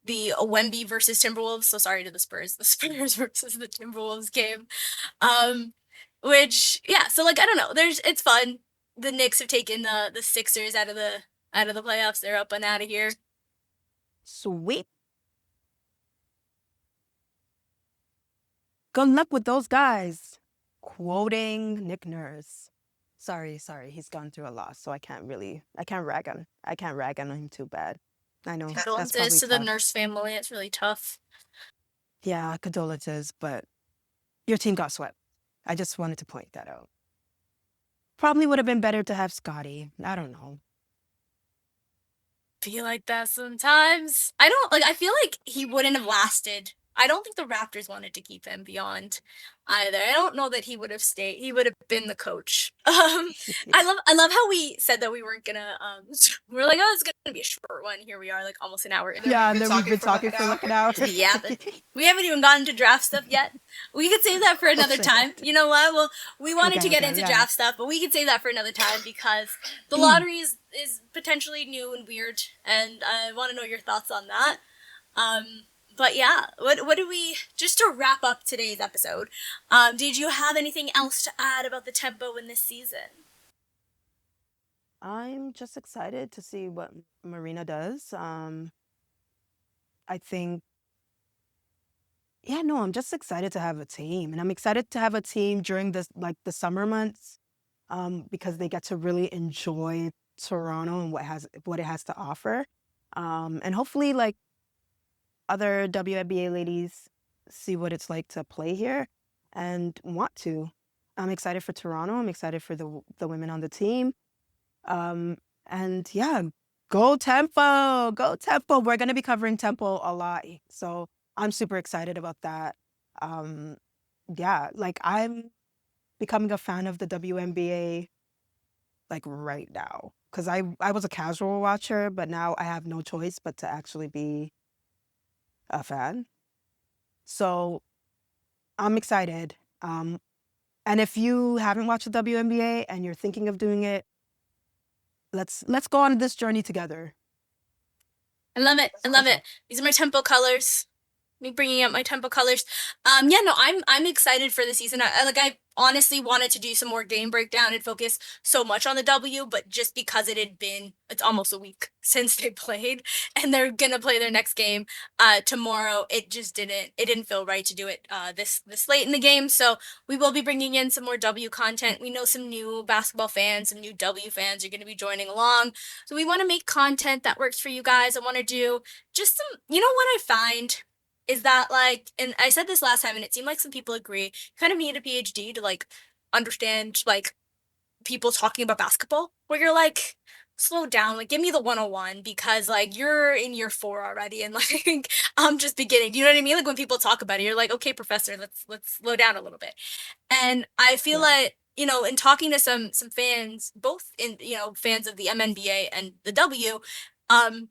the Wemby versus Timberwolves. So sorry to the Spurs versus the Timberwolves game. Which, yeah, so like, I don't know. It's fun. The Knicks have taken the Sixers out of the playoffs. They're up and out of here. Sweet. Good luck with those guys. Quoting Nick Nurse. Sorry, he's gone through a loss, so I can't rag on him too bad. I know. Condolences to the Nurse family. It's really tough. Yeah, condolences, but your team got swept. I just wanted to point that out. Probably would have been better to have Scotty. I don't know. Feel like that sometimes. I feel like he wouldn't have lasted. I don't think the Raptors wanted to keep him beyond either. I don't know that he would have stayed. He would have been the coach. I love how we said that we weren't gonna we're like, oh, it's gonna be a short one. Here we are, like almost an hour in. Yeah, and then we've been talking for like an hour. Yeah, but we haven't even gotten to draft stuff yet. We could save that for another time. You know what? Well, we wanted to get into draft stuff, but we could save that for another time because the lottery is potentially new and weird, and I want to know your thoughts on that. But yeah, what do we, just to wrap up today's episode, did you have anything else to add about the tempo in this season? I'm just excited to see what Marina does. I think, I'm just excited to have a team, and I'm excited to have a team during the summer months, because they get to really enjoy Toronto and what it has to offer, and hopefully like other WNBA ladies see what it's like to play here and want to. I'm excited for Toronto. I'm excited for the women on the team. And yeah, go Tempo. Go Tempo. We're going to be covering Tempo a lot. So I'm super excited about that. Like I'm becoming a fan of the WNBA like right now. Because I was a casual watcher, but now I have no choice but to actually be a fan. So I'm excited. And if you haven't watched the WNBA and you're thinking of doing it, let's go on this journey together. I love it. These are my Tempo colors. Me bringing up my Tempo colors. I'm excited for the season. I honestly wanted to do some more game breakdown and focus so much on the W, but just because it's almost a week since they played, and they're gonna play their next game tomorrow. It didn't feel right to do it this late in the game. So we will be bringing in some more W content. We know some new basketball fans, some new W fans are gonna be joining along. So we want to make content that works for you guys. I want to do just some. You know what I find is that, like, and I said this last time and it seemed like some people agree, you kind of need a PhD to like understand like people talking about basketball where you're like, slow down, like give me the 101 because like you're in year 4 already and like I'm just beginning. Do you know what I mean? Like when people talk about it, you're like, okay, professor, let's slow down a little bit. And I feel Yeah. like, in talking to some fans, both in, fans of the MNBA and the W, um,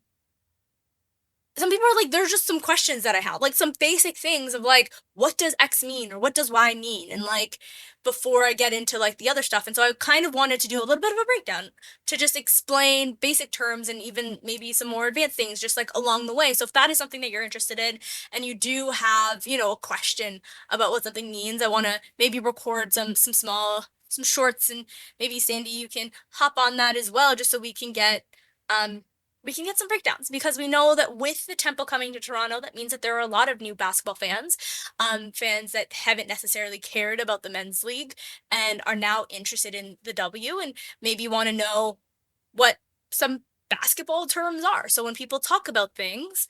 some people are like, there's just some questions that I have, like some basic things of like, what does X mean or what does Y mean? And like, before I get into like the other stuff. And so I kind of wanted to do a little bit of a breakdown to just explain basic terms and even maybe some more advanced things just like along the way. So if that is something that you're interested in and you do have, a question about what something means, I want to maybe record some shorts, and maybe Sandie, you can hop on that as well, just so um we can get some breakdowns because we know that with the Temple coming to Toronto, that means that there are a lot of new basketball fans, fans that haven't necessarily cared about the men's league and are now interested in the W and maybe want to know what some basketball terms are. So when people talk about things,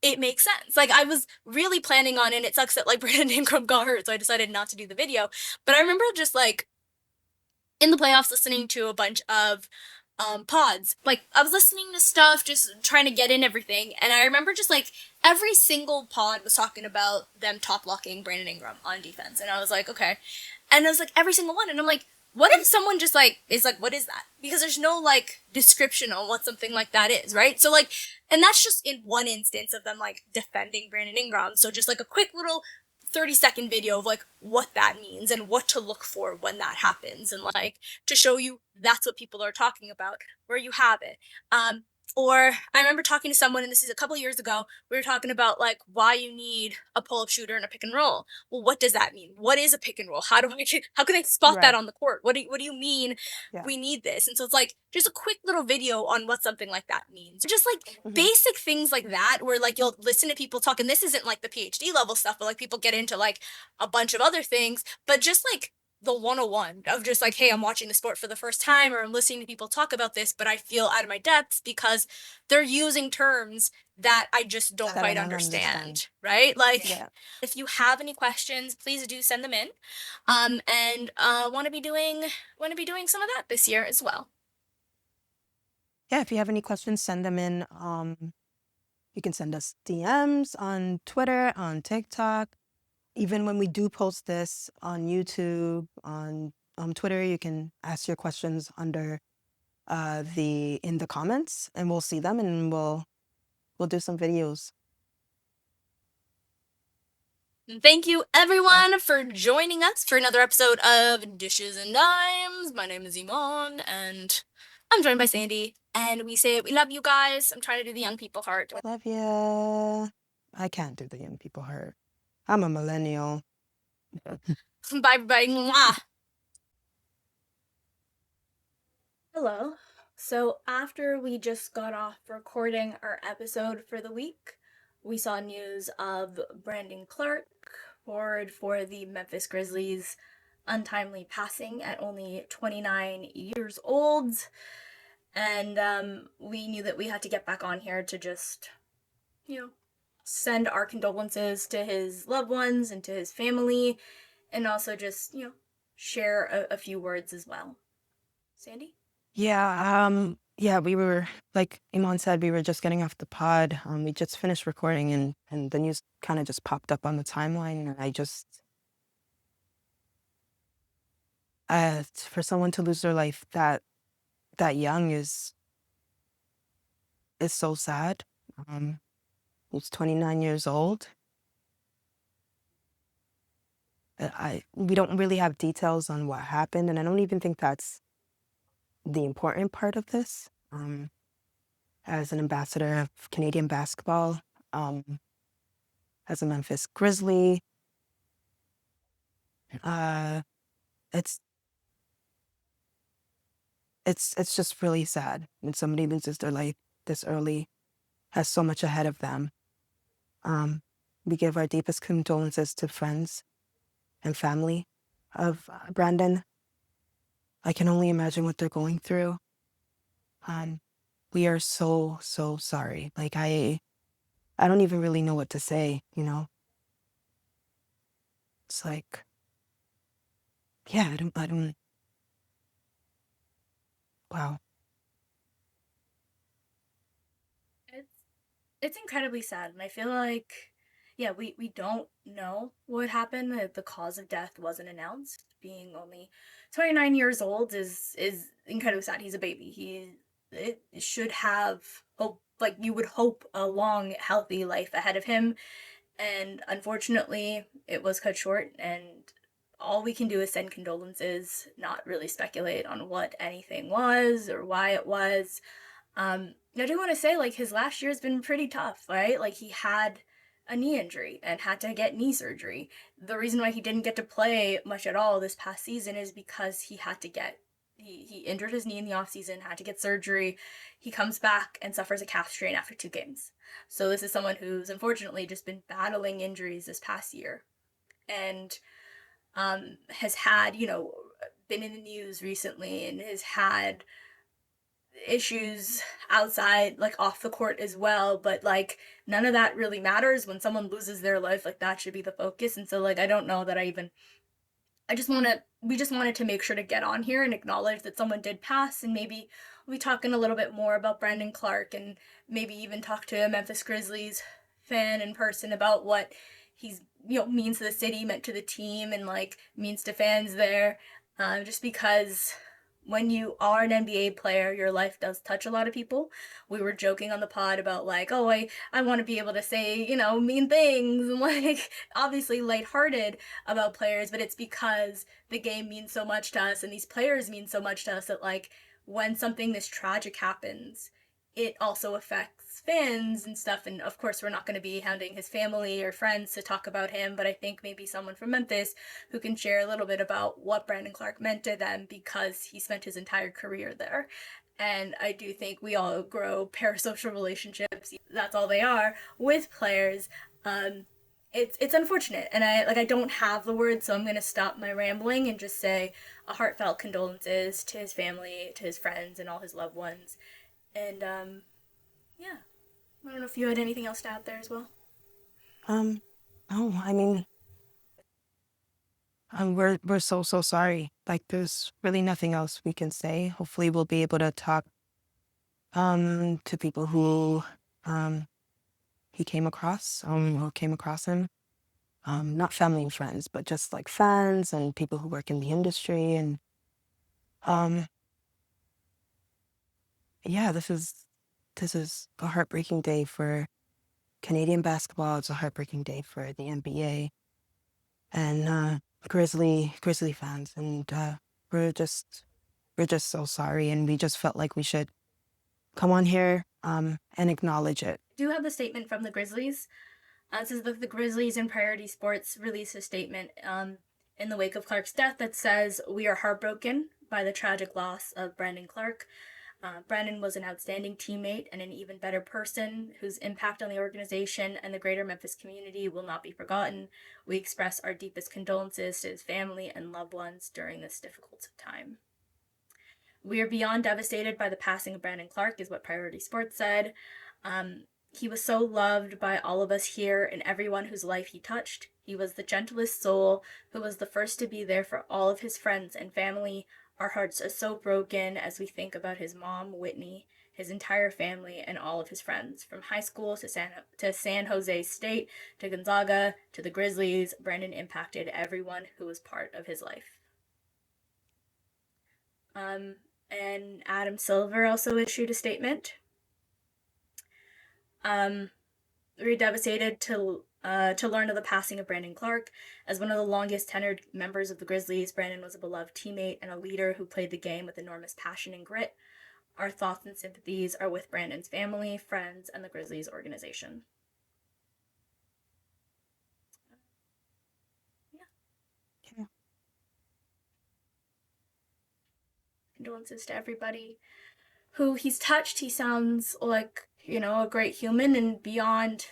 it makes sense. Like I was really planning on, and it sucks that like Brandon Ingram got hurt, so I decided not to do the video. But I remember just like in the playoffs listening to a bunch of pods. Like I was listening to stuff, just trying to get in everything, and I remember just like every single pod was talking about them top locking Brandon Ingram on defense, and I was like, okay. And I was like every single one, and I'm like, what if someone just like is like, what is that? Because there's no like description on what something like that is, right? So like, and that's just in one instance of them like defending Brandon Ingram. So just like a quick little 30-second video of like what that means and what to look for when that happens, and like to show you that's what people are talking about where you have it. Or I remember talking to someone, and this is a couple years ago, we were talking about like why you need a pull-up shooter and a pick and roll. Well, what does that mean? What is a pick and roll? How can I spot that Right. on the court? What do you mean Yeah. we need this? And so it's like just a quick little video on what something like that means. Just like Hmm. basic things like that where like you'll listen to people talk, and this isn't like the PhD level stuff, but like people get into like a bunch of other things, but just like the 101 of just like, hey, I'm watching the sport for the first time, or I'm listening to people talk about this, but I feel out of my depths because they're using terms that I just don't That I quite don't understand. understand, right? Like, Yeah. if you have any questions, please do send them in. And want to be doing some of that this year as well. Yeah. If you have any questions, send them in. You can send us DMs on Twitter, on TikTok. Even when we do post this on YouTube, on Twitter, you can ask your questions under in the comments, and we'll see them, and we'll do some videos. And thank you everyone for joining us for another episode of Dishes and Dimes. My name is Iman, and I'm joined by Sandie. And we say we love you guys. I'm trying to do the young people heart. Love ya. I can't do the young people heart. I'm a millennial. Bye bye. Mwah. Hello. So after we just got off recording our episode for the week, we saw news of Brandon Clark, forward for the Memphis Grizzlies, untimely passing at only 29 years old. And we knew that we had to get back on here to just, send our condolences to his loved ones and to his family, and also just, share a few words as well. Sandie? Yeah, we were, like Iman said, we were just getting off the pod. We just finished recording, and the news kind of just popped up on the timeline, and I just for someone to lose their life that young is so sad. He was 29 years old. We don't really have details on what happened, and I don't even think that's the important part of this. As an ambassador of Canadian basketball, as a Memphis Grizzly, uh, it's it's just really sad when somebody loses their life this early, has so much ahead of them. We give our deepest condolences to friends and family of Brandon. I can only imagine what they're going through. We are so, so sorry. Like I don't even really know what to say, you know? It's like yeah, I don't, wow. It's it's incredibly sad, and I feel like, yeah, we don't know what happened. The cause of death wasn't announced. Being only 29 years old is incredibly sad. He's a baby. It should have hope, like you would hope, a long, healthy life ahead of him, and unfortunately, it was cut short. And all we can do is send condolences, not really speculate on what anything was or why it was. I do want to say, like, his last year's been pretty tough, right? Like, he had a knee injury and had to get knee surgery. The reason why he didn't get to play much at all this past season is because he injured his knee in the offseason, had to get surgery. He comes back and suffers a calf strain after 2 games. So this is someone who's unfortunately just been battling injuries this past year, and has had, been in the news recently, and has had issues outside, like off the court as well, but like none of that really matters. When someone loses their life, like that should be the focus. And so, like, I don't know that I just want to we just wanted to make sure to get on here and acknowledge that someone did pass, and maybe we'll be talking a little bit more about Brandon Clark, and maybe even talk to a Memphis Grizzlies fan in person about what he's, means to the city, meant to the team, and like means to fans there. Just because when you are an NBA player, your life does touch a lot of people. We were joking on the pod about like, oh, I want to be able to say, mean things, and like obviously lighthearted about players, but it's because the game means so much to us and these players mean so much to us that, like, when something this tragic happens, it also affects fans and stuff. And of course, we're not going to be hounding his family or friends to talk about him, but I think maybe someone from Memphis who can share a little bit about what Brandon Clark meant to them, because he spent his entire career there. And I do think we all grow parasocial relationships, that's all they are, with players. It's unfortunate, and I don't have the words, so I'm gonna stop my rambling and just say a heartfelt condolences to his family, to his friends, and all his loved ones. And yeah, I don't know if you had anything else to add there as well. Um, oh, I mean, we're so sorry. Like, there's really nothing else we can say. Hopefully, we'll be able to talk to people who um he came across, who came across him. Not family and friends, but just like fans and people who work in the industry. And um, yeah, this is a heartbreaking day for Canadian basketball. It's a heartbreaking day for the NBA and Grizzly fans. And we're just we're just so sorry, and we just felt like we should come on here and acknowledge it. I do have the statement from the Grizzlies. It says that the Grizzlies and Priority Sports released a statement in the wake of Clark's death that says, "We are heartbroken by the tragic loss of Brandon Clark. Brandon was an outstanding teammate and an even better person whose impact on the organization and the greater Memphis community will not be forgotten. We express our deepest condolences to his family and loved ones during this difficult time." We are beyond devastated by the passing of Brandon Clark, is what Priority Sports said. He was so loved by all of us here and everyone whose life he touched. He was the gentlest soul who was the first to be there for all of his friends and family. Our hearts are so broken as we think about his mom, Whitney, his entire family, and all of his friends. From high school to San Jose State, to Gonzaga, to the Grizzlies, Brandon impacted everyone who was part of his life. Um, and Adam Silver also issued a statement. We're devastated to learn of the passing of Brandon Clark. As one of the longest tenured members of the Grizzlies, Brandon was a beloved teammate and a leader who played the game with enormous passion and grit. Our thoughts and sympathies are with Brandon's family, friends, and the Grizzlies organization. Yeah. Yeah. Condolences to everybody who he's touched. He sounds like, a great human, and beyond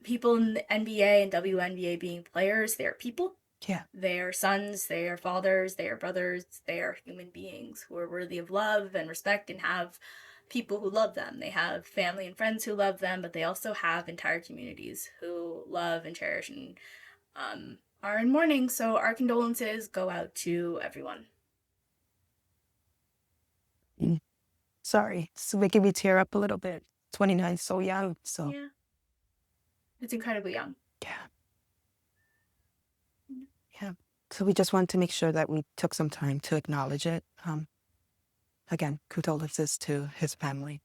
people in the NBA and WNBA being players, they're people. Yeah. They are sons, they are fathers, they are brothers, they are human beings who are worthy of love and respect and have people who love them. They have family and friends who love them, but they also have entire communities who love and cherish and are in mourning, so our condolences go out to everyone. Mm. Sorry, it's making me tear up a little bit. 29, so young. So Yeah. It's incredibly young. yeah, yeah. So we just wanted to make sure that we took some time to acknowledge it. Again, condolences to his family.